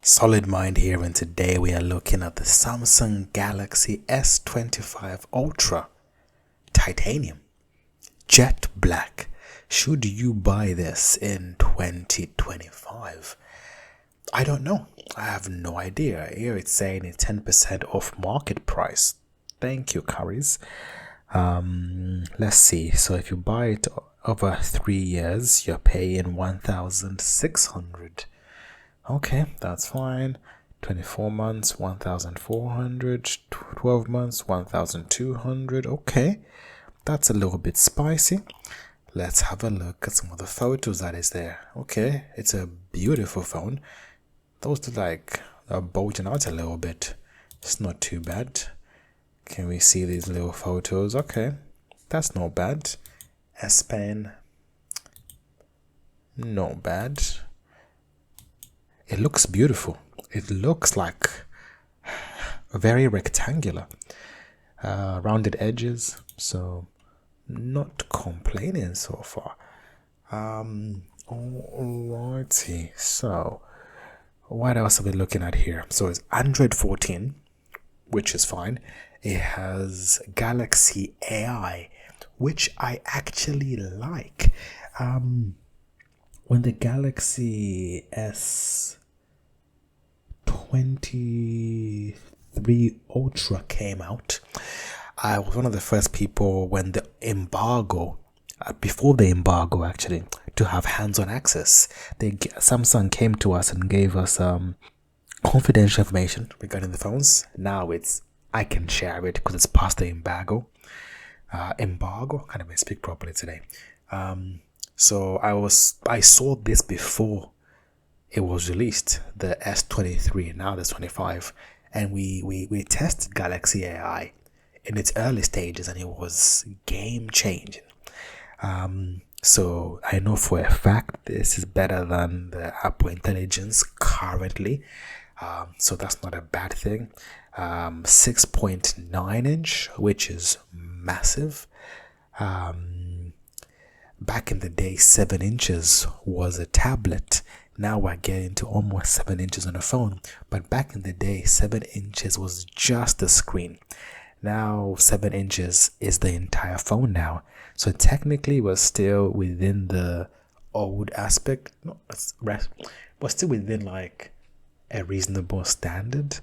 Solid Mind here, and today we are looking at the Samsung Galaxy S25 Ultra Titanium Jet Black. Should you buy this in 2025? I don't know. I have no idea. Here it's saying it's 10% off market price. Thank you, Currys. Let's see. So if you buy it over 3 years, you're paying 1,600. Okay, that's fine. 24 months, 1,400. 12 months, 1,200. Okay, that's a little bit spicy. Let's have a look at some of the photos that is there. Okay, it's a beautiful phone. Those look like they're bulging out a little bit. It's not too bad. Can we see these little photos? Okay, that's not bad. S Pen, not bad. It looks beautiful. It looks like very rectangular, rounded edges. So not complaining so far. Alrighty. So what else are we looking at here? So it's Android 14, which is fine. It has Galaxy AI, which I actually like. When the Galaxy S23 Ultra came out, I was one of the first people when the embargo, before the embargo actually, to have hands-on access. Samsung came to us and gave us confidential information regarding the phones. Now I can share it because it's past the embargo. I can't even speak properly today. So I saw this before it was released, the S23, now the 25, and we tested Galaxy AI in its early stages, and it was game changing. So I know for a fact this is better than the Apple Intelligence currently. So that's not a bad thing. 6.9 inch, which is massive. Back in the day, 7 inches was a tablet. Now we're getting to almost 7 inches on a phone. But back in the day, 7 inches was just the screen. Now 7 inches is the entire phone now. So technically we're still within the old aspect. We're still within like a reasonable standard.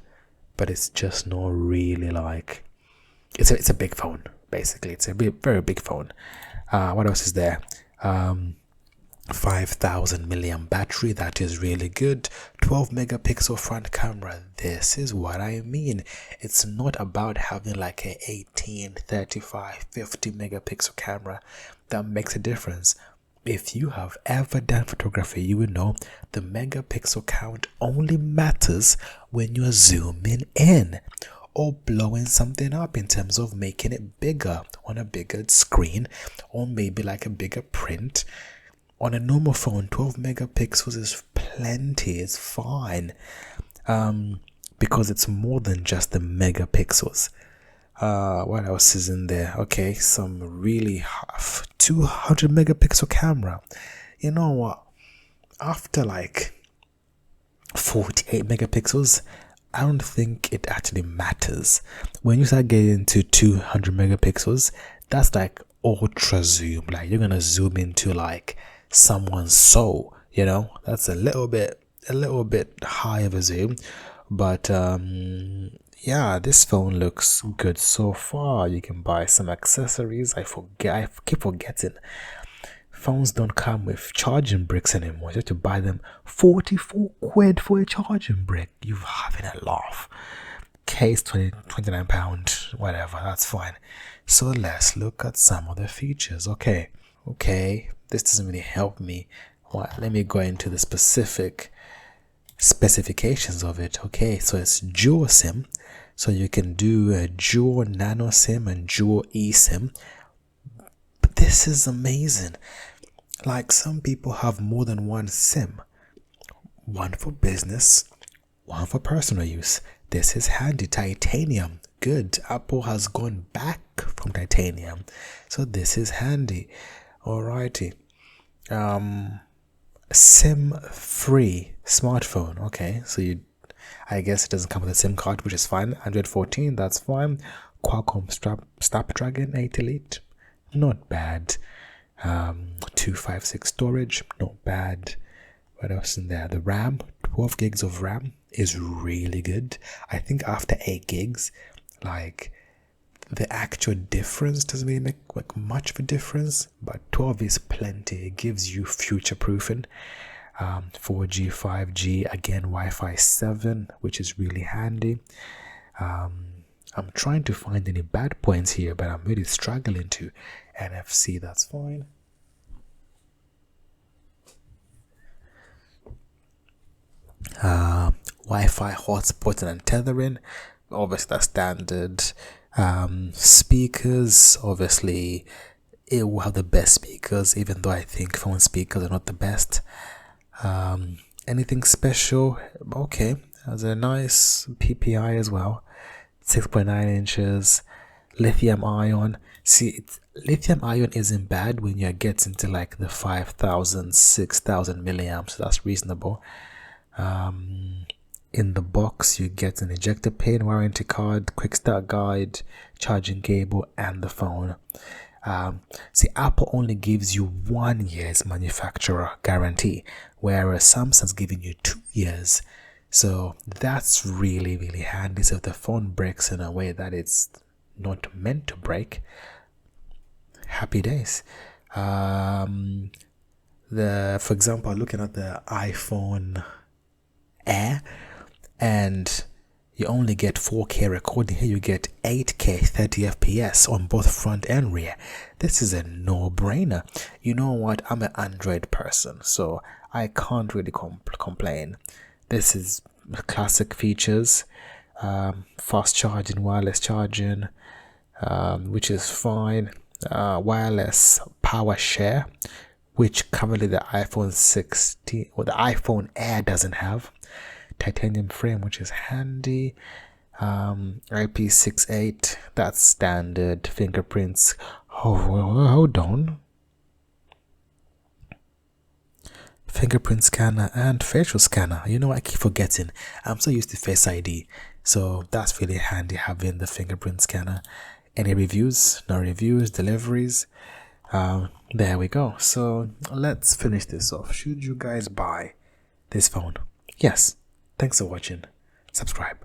But it's just not really like... It's a big phone, basically. It's a very big phone. What else is there? 5,000 milliamp battery. That is really good. 12 megapixel front camera. This is what I mean. It's not about having like a 18, 35, 50 megapixel camera that makes a difference. If you have ever done photography, you will know the megapixel count only matters when you're zooming in or blowing something up in terms of making it bigger on a bigger screen, or maybe like a bigger print. On a normal phone, 12 megapixels is plenty, it's fine, because it's more than just the megapixels. What else is in there? Okay, some really 200 megapixel camera. You know what? After like 48 megapixels, I don't think it actually matters. When you start getting to 200 megapixels, that's like ultra zoom. Like you're gonna zoom into like someone's soul. You know, that's a little bit high of a zoom. But yeah, this phone looks good so far. You can buy some accessories. I keep forgetting. Phones don't come with charging bricks anymore. You have to buy them 44 quid for a charging brick. You're having a laugh. Case 29 pound, whatever, that's fine. So let's look at some of the features. Okay, this doesn't really help me. Let me go into the specific specifications of it. Okay, so it's dual SIM. So you can do a dual nano SIM and dual eSIM. But this is amazing. Like some people have more than one SIM. One for business, one for personal use. This is handy. Titanium, good. Apple has gone back from titanium. So this is handy. Alrighty. SIM free smartphone. Okay, so you I guess it doesn't come with a SIM card, which is fine. Android 14, that's fine. Qualcomm Snapdragon 8 Elite, not bad. 256 storage, not bad. What else in there? The RAM, 12 gigs of RAM is really good. I think after 8 gigs, like the actual difference doesn't really make like much of a difference, but 12 is plenty. It gives you future proofing. 4G, 5G, again Wi-Fi 7, which is really handy. I'm trying to find any bad points here, but I'm really struggling to. NFC, that's fine. Wi-Fi hotspot and tethering, obviously that's standard. Speakers, obviously it will have the best speakers, even though I think phone speakers are not the best. Anything special? Okay, has a nice PPI as well, 6.9 inches. Lithium ion. See, lithium ion isn't bad when you're getting to like the 5,000, 6,000 milliamps, so that's reasonable. In the box you get an ejector pin, warranty card, quick start guide, charging cable, and the phone. See, Apple only gives you 1 year's manufacturer guarantee, whereas Samsung's giving you 2 years. So that's really, really handy. So if the phone breaks in a way that it's not meant to break, happy days. For example, looking at the iPhone Air, and you only get 4K recording. Here you get 8K 30 FPS on both front and rear. This is a no-brainer. You know what, I'm an Android person, so I can't really complain. This is classic features, fast charging, wireless charging, which is fine. Wireless power share, which currently the iPhone 16 or the iPhone Air doesn't have. Titanium frame, which is handy. IP68, that's standard. Fingerprints. Hold on. Fingerprint scanner and facial scanner. You know, I keep forgetting. I'm so used to Face ID, so that's really handy having the fingerprint scanner. Any reviews? No reviews. Deliveries. There we go. So let's finish this off. Should you guys buy this phone? Yes. Thanks for watching. Subscribe.